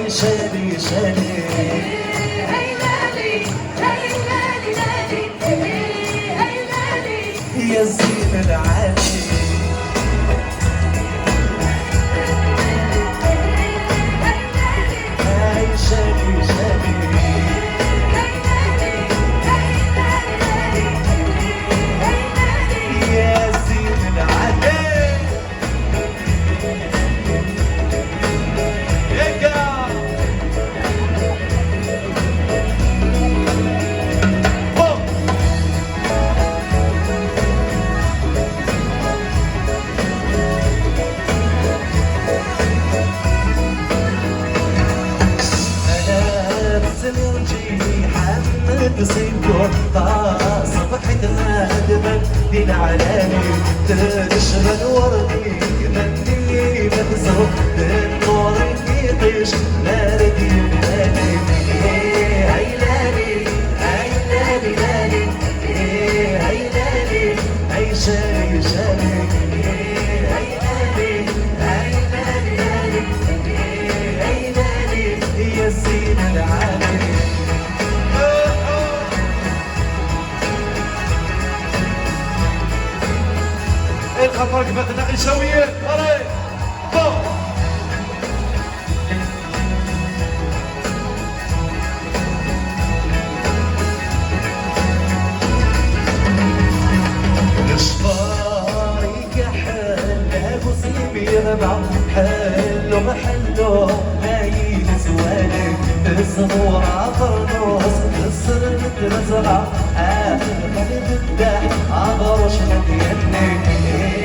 شالي شالي يا الزين العالي شالي شالي يا الزين العالي نسيبه صبحت نادما للعلالي تشغل وردي يمني مبسوط بالنور يطيش نارد يملالي عيلالي عيلالي لالي عيلالي عيشالي شالي عيلالي عيلالي لالي عيلالي يا الزين العالي الخطر كيف تنقي شويه هاي الشفاري كحل ابو سيب يربع حلو محلو هاي زوالي الصبورة فرنوس السر مترزرع خلي تفتح عبرش مديني